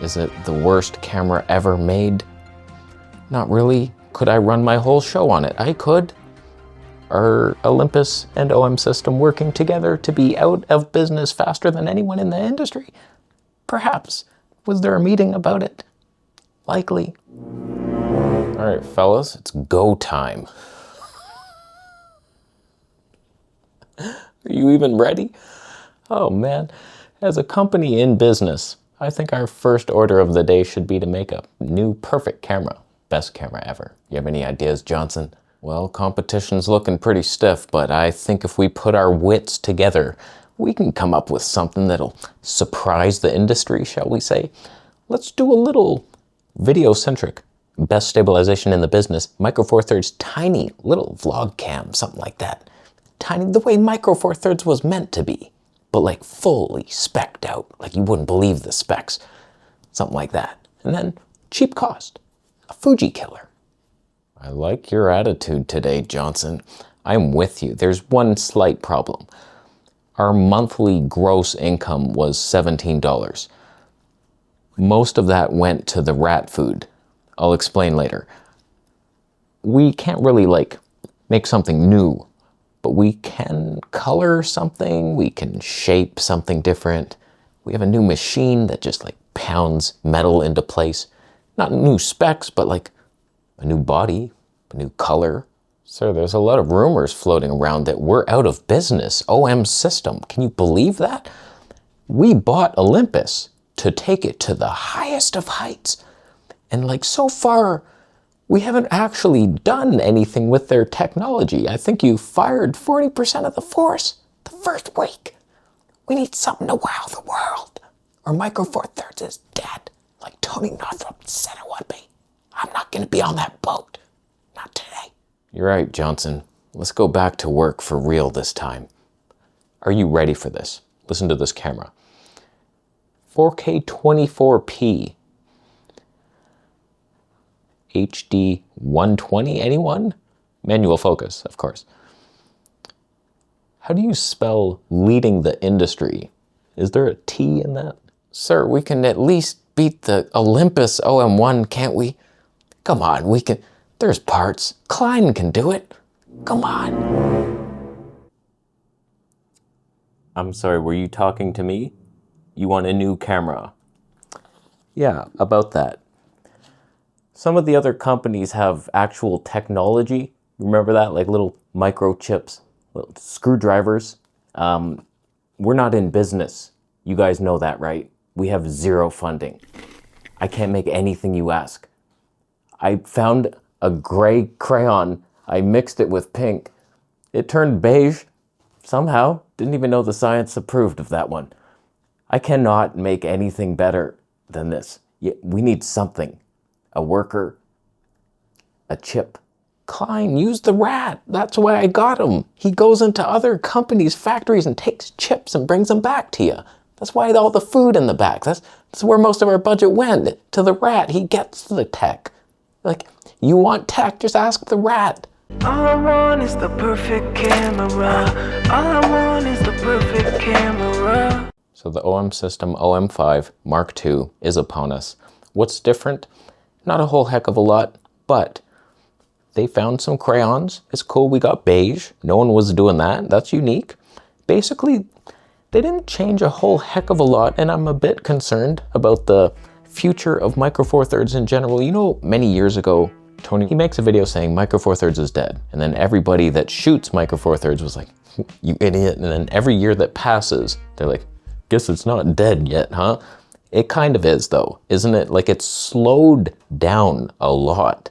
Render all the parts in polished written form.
Is it the worst camera ever made? Not really. Could I run my whole show on it? I could. Are Olympus and OM system working together to be out of business faster than anyone in the industry? Perhaps. Was there a meeting about it? Likely. All right, fellas, it's go time. Are you even ready? Oh man, as a company in business, I think our first order of the day should be to make a new perfect camera. Best camera ever. You have any ideas, Johnson? Well, competition's looking pretty stiff, but I think if we put our wits together, we can come up with something that'll surprise the industry, shall we say. Let's do a little video-centric. Best stabilization in the business, Micro Four Thirds tiny little vlog cam, something like that. Tiny, the way Micro Four Thirds was meant to be, but like fully spec'd out, like you wouldn't believe the specs. Something like that. And then cheap cost, a Fuji killer. I like your attitude today, Johnson. I'm with you. There's one slight problem. Our monthly gross income was $17. Most of that went to the rat food. I'll explain later. We can't really make something new, but we can color something, we can shape something different. We have a new machine that just pounds metal into place. Not new specs, but a new body, a new color. Sir, there's a lot of rumors floating around that we're out of business. OM system, can you believe that? We bought Olympus to take it to the highest of heights. And so far, we haven't actually done anything with their technology. I think you fired 40% of the force the first week. We need something to wow the world, or Micro Four Thirds is dead, like Tony Northrup said it would be. I'm not gonna be on that boat. Not today. You're right, Johnson. Let's go back to work for real this time. Are you ready for this? Listen to this camera. 4K 24p. HD 120, anyone? Manual focus, of course. How do you spell leading the industry? Is there a T in that? Sir, we can at least beat the Olympus OM1, can't we? Come on, we can. There's parts. Klein can do it. Come on. I'm sorry, were you talking to me? You want a new camera? Yeah, about that. Some of the other companies have actual technology. Remember that? Like little microchips, little screwdrivers. We're not in business. You guys know that, right? We have zero funding. I can't make anything you ask. I found a gray crayon. I mixed it with pink. It turned beige somehow. Didn't even know the science approved of that one. I cannot make anything better than this. We need something. A worker, a chip. Klein used the rat. That's why I got him. He goes into other companies' factories and takes chips and brings them back to you. That's why all the food in the back. That's where most of our budget went. To the rat. He gets the tech. You want tech, just ask the rat. All I want is the perfect camera. All I want is the perfect camera. So the OM system OM5 Mark II is upon us. What's different? Not a whole heck of a lot, but they found some crayons. It's cool, we got beige. No one was doing that. That's unique. Basically, they didn't change a whole heck of a lot, and I'm a bit concerned about the future of Micro Four Thirds in general. You know, many years ago, Tony, he makes a video saying Micro Four Thirds is dead. And then everybody that shoots Micro Four Thirds was like, you idiot. And then every year that passes, they're like, guess it's not dead yet, huh? It kind of is though, isn't it? It's slowed down a lot.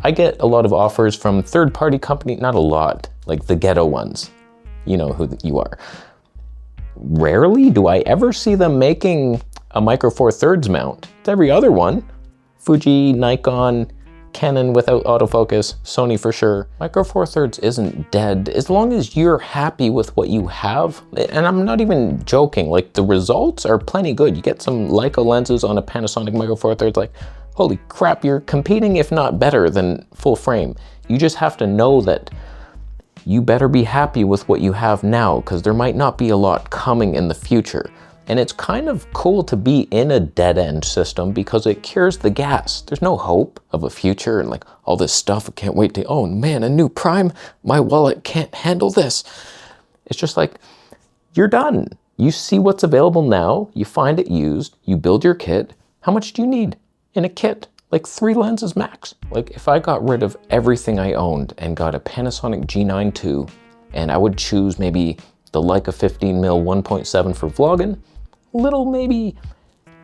I get a lot of offers from third-party companies, not a lot, like the ghetto ones. You know who you are. Rarely do I ever see them making a Micro Four Thirds mount. It's every other one. Fuji, Nikon, Canon without autofocus, Sony for sure. Micro Four Thirds isn't dead as long as you're happy with what you have. And I'm not even joking, the results are plenty good. You get some Leica lenses on a Panasonic Micro Four Thirds, holy crap, you're competing if not better than full frame. You just have to know that you better be happy with what you have now, because there might not be a lot coming in the future. And it's kind of cool to be in a dead-end system because it cures the gas. There's no hope of a future and like all this stuff. I can't wait to, oh man, a new Prime. My wallet can't handle this. It's just like, you're done. You see what's available now, you find it used, you build your kit. How much do you need in a kit? Like 3 lenses max. Like if I got rid of everything I owned and got a Panasonic G9 II, and I would choose maybe the Leica 15mm 1.7 for vlogging, little maybe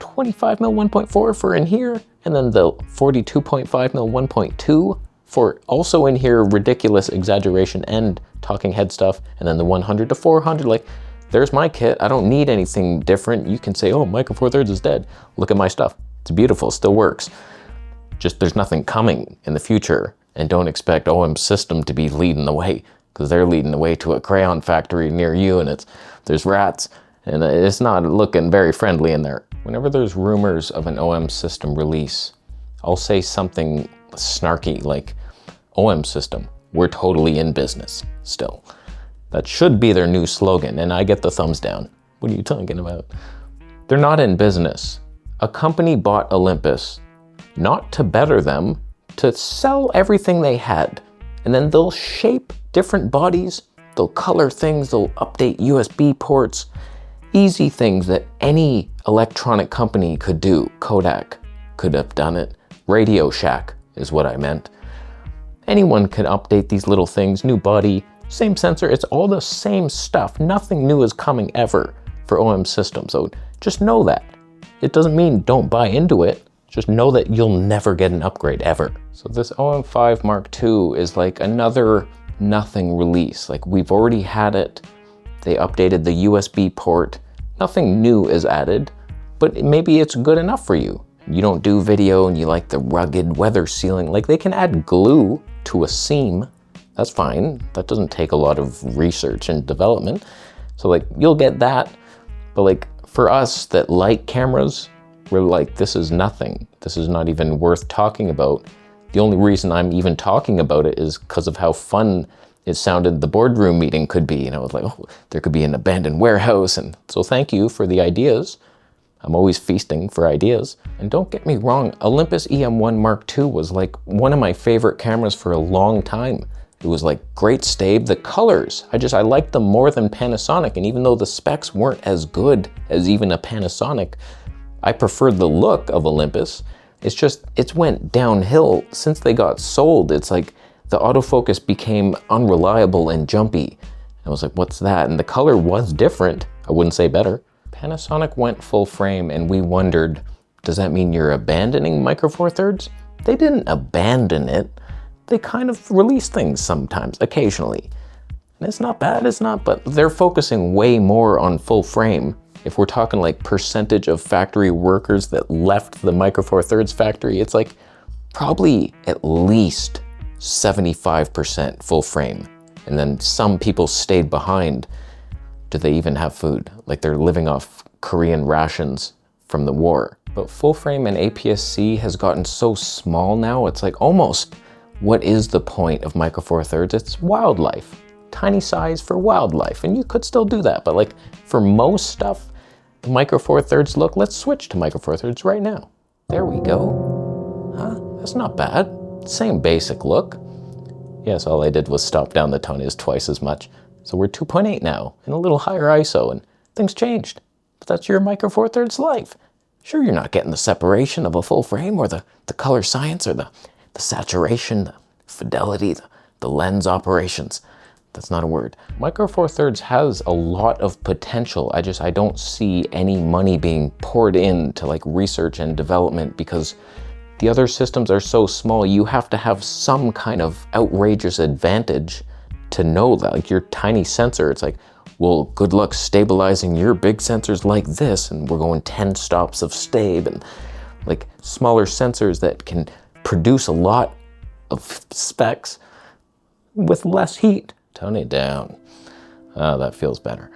25mm 1.4 for in here, and then the 42.5mm 1.2 for also in here ridiculous exaggeration and talking head stuff, and then the 100 to 400, like there's my kit. I don't need anything different. You can say, oh, Micro Four Thirds is dead. Look at my stuff. It's beautiful, still works. Just there's nothing coming in the future, and don't expect OM System to be leading the way, because they're leading the way to a crayon factory near you, and there's rats. And it's not looking very friendly in there. Whenever there's rumors of an OM System release, I'll say something snarky like, OM System, we're totally in business still. That should be their new slogan, and I get the thumbs down. What are you talking about? They're not in business. A company bought Olympus, not to better them, to sell everything they had. And then they'll shape different bodies, they'll color things, they'll update USB ports, easy things that any electronic company could do. Kodak could have done it. Radio Shack is what I meant. Anyone can update these little things, new body, same sensor, it's all the same stuff. Nothing new is coming ever for OM System, so just know that. It doesn't mean don't buy into it, just know that you'll never get an upgrade ever. So this OM5 Mark II is like another nothing release. Like we've already had it. They updated the USB port. Nothing new is added, but maybe it's good enough for you. You don't do video and you like the rugged weather sealing. Like they can add glue to a seam. That's fine. That doesn't take a lot of research and development. So like you'll get that. But like for us that like cameras, we're like, this is nothing. This is not even worth talking about. The only reason I'm even talking about it is because of how fun it sounded the boardroom meeting could be. And I was like, oh, there could be an abandoned warehouse. And so thank you for the ideas. I'm always feasting for ideas. And don't get me wrong, Olympus EM1 Mark II was like one of my favorite cameras for a long time. It was like great stave. The colors, I liked them more than Panasonic. And even though the specs weren't as good as even a Panasonic, I preferred the look of Olympus. It's just, it's went downhill since they got sold. It's like the autofocus became unreliable and jumpy. I was like, what's that? And the color was different. I wouldn't say better. Panasonic went full frame and we wondered, does that mean you're abandoning Micro Four Thirds? They didn't abandon it. They kind of release things sometimes, occasionally. And it's not bad, it's not, but they're focusing way more on full frame. If we're talking like percentage of factory workers that left the Micro Four Thirds factory, it's like probably at least 75% full frame. And then some people stayed behind. Do they even have food? Like they're living off Korean rations from the war. But full frame and aps-c has gotten so small now, it's like almost, what is the point of Micro Four Thirds? It's wildlife. Tiny size for wildlife. And you could still do that, but like for most stuff, Micro Four Thirds look, let's switch to Micro Four Thirds right now. There we go. Huh? That's not bad. Same basic look. Yes, all I did was stop down the Tony's twice as much. So we're 2.8 now, and a little higher ISO, and things changed. But that's your Micro Four Thirds life. Sure, you're not getting the separation of a full frame, or the color science, or the saturation, the fidelity, the lens operations. That's not a word. Micro Four Thirds has a lot of potential. I don't see any money being poured into like research and development because the other systems are so small. You have to have some kind of outrageous advantage to know that. Like your tiny sensor, it's like, well, good luck stabilizing your big sensors like this, and we're going 10 stops of stave, and like smaller sensors that can produce a lot of specs with less heat. Tone it down. Oh, that feels better.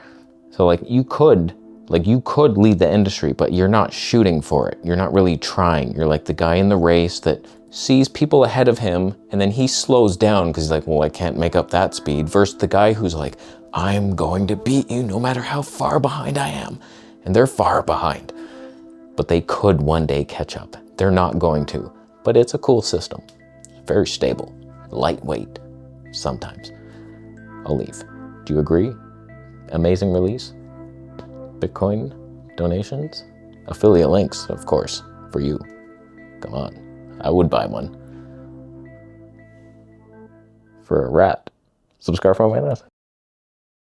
So like you could lead the industry, but you're not shooting for it. You're not really trying. You're like the guy in the race that sees people ahead of him and then he slows down because he's like, well, I can't make up that speed, versus the guy who's like, I'm going to beat you no matter how far behind I am. and they're far behind. But they could one day catch up. They're not going to, but it's a cool system. Very stable, lightweight, sometimes. I'll leave. Do you agree? Amazing release? Bitcoin donations? Affiliate links, of course, for you. Come on, I would buy one. For a rat. Subscribe for my list.